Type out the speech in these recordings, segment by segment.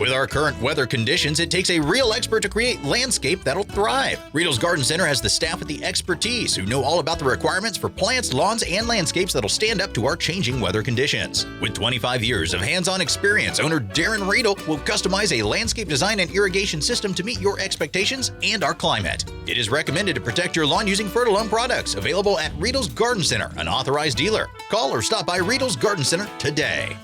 With our current weather conditions, it takes a real expert to create landscape that'll thrive. Riedel's Garden Center has the staff with the expertise who know all about the requirements for plants, lawns, and landscapes that'll stand up to our changing weather conditions. With 25 years of hands-on experience, owner Darren Riedel will customize a landscape design and irrigation system to meet your expectations and our climate. It is recommended to protect your lawn using Fertilome products, available at Riedel's Garden Center, an authorized dealer. Call or stop by Riedel's Garden Center today.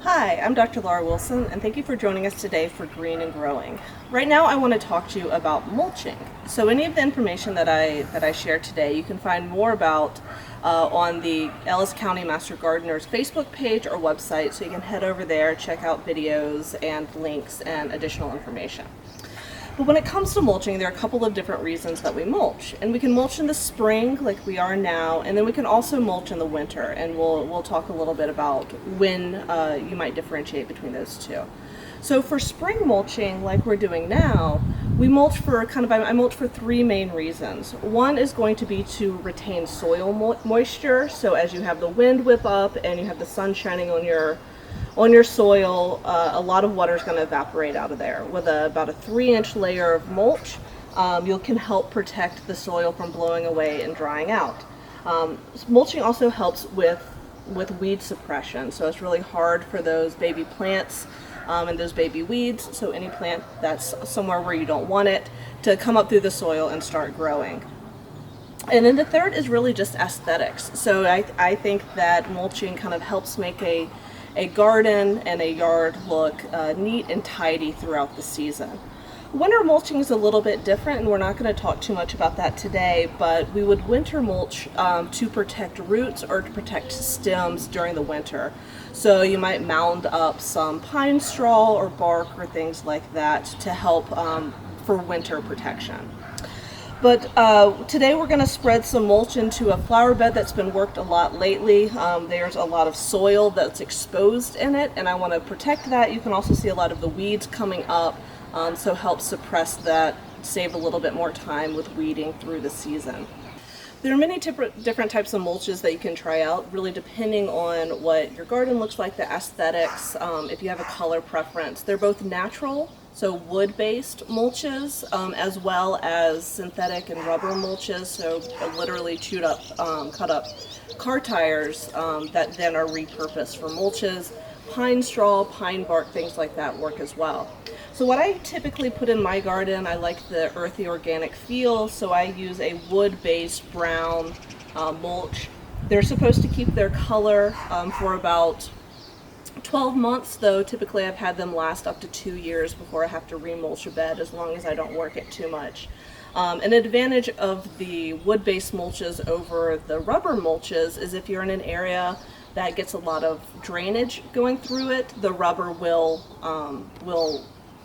Hi, I'm Dr. Laura Wilson, and thank you for joining us today for Green and Growing. Right now I want to talk to you about mulching. So any of the information that I share today, you can find more about on the Ellis County Master Gardeners Facebook page or website, so you can head over there, check out videos and links and additional information. But when it comes to mulching, there are a couple of different reasons that we mulch. And we can mulch in the spring like we are now, and then we can also mulch in the winter, and we'll talk a little bit about when you might differentiate between those two. So for spring mulching, like we're doing now, we mulch for I mulch for three main reasons. One is going to be to retain soil moisture, so as you have the wind whip up and you have the sun shining on your soil, a lot of water is going to evaporate out of there. With about a 3-inch layer of mulch, you can help protect the soil from blowing away and drying out. Mulching also helps with weed suppression, so it's really hard for those baby plants and those baby weeds, so any plant that's somewhere where you don't want it, to come up through the soil and start growing. And then the third is really just aesthetics. So I think that mulching kind of helps make a garden and a yard look neat and tidy throughout the season. Winter mulching is a little bit different, and we're not going to talk too much about that today, but we would winter mulch to protect roots or to protect stems during the winter. So you might mound up some pine straw or bark or things like that to help for winter protection. But today we're going to spread some mulch into a flower bed that's been worked a lot lately. There's a lot of soil that's exposed in it, and I want to protect that. You can also see a lot of the weeds coming up, so help suppress that, save a little bit more time with weeding through the season. There are many different types of mulches that you can try out, really depending on what your garden looks like, the aesthetics, if you have a color preference. They're both natural, so wood-based mulches, as well as synthetic and rubber mulches, so literally chewed up, cut up car tires that then are repurposed for mulches. Pine straw, pine bark, things like that work as well. So what I typically put in my garden, I like the earthy organic feel, so I use a wood-based brown mulch. They're supposed to keep their color for about 12 months, though typically I've had them last up to 2 years before I have to remulch a bed, as long as I don't work it too much. An advantage of the wood-based mulches over the rubber mulches is if you're in an area that gets a lot of drainage going through it, the rubber will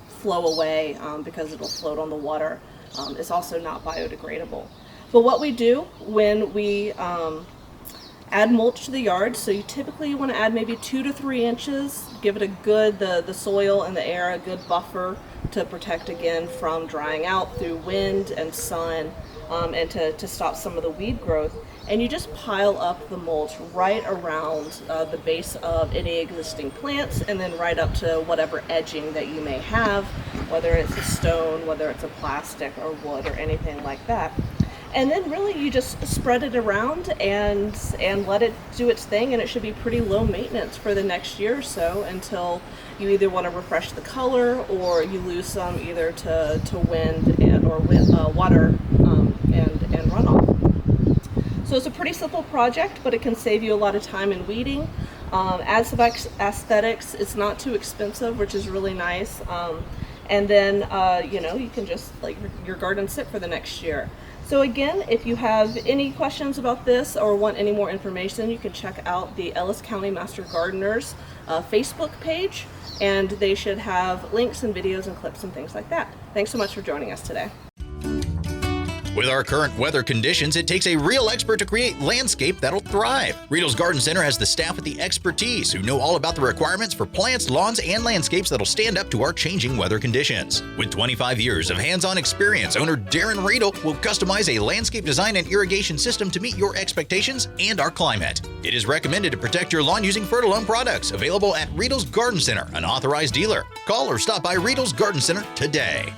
flow away because it'll float on the water. It's also not biodegradable. But what we do when we add mulch to the yard, so you typically want to add maybe 2 to 3 inches, give it a good, the soil and the air, a good buffer to protect again from drying out through wind and sun, and to stop some of the weed growth. And you just pile up the mulch right around the base of any existing plants, and then right up to whatever edging that you may have, whether it's a stone, whether it's a plastic or wood or anything like that. And then really you just spread it around and let it do its thing, and it should be pretty low maintenance for the next year or so, until you either want to refresh the color or you lose some either to wind or water and runoff. So it's a pretty simple project, but it can save you a lot of time in weeding. As of aesthetics, it's not too expensive, which is really nice. And then you can just let your garden sit for the next year. So again, if you have any questions about this or want any more information, you can check out the Ellis County Master Gardeners Facebook page, and they should have links and videos and clips and things like that. Thanks so much for joining us today. With our current weather conditions, it takes a real expert to create landscape that'll thrive. Riedel's Garden Center has the staff with the expertise who know all about the requirements for plants, lawns, and landscapes that'll stand up to our changing weather conditions. With 25 years of hands-on experience, owner Darren Riedel will customize a landscape design and irrigation system to meet your expectations and our climate. It is recommended to protect your lawn using Fertilome products, available at Riedel's Garden Center, an authorized dealer. Call or stop by Riedel's Garden Center today.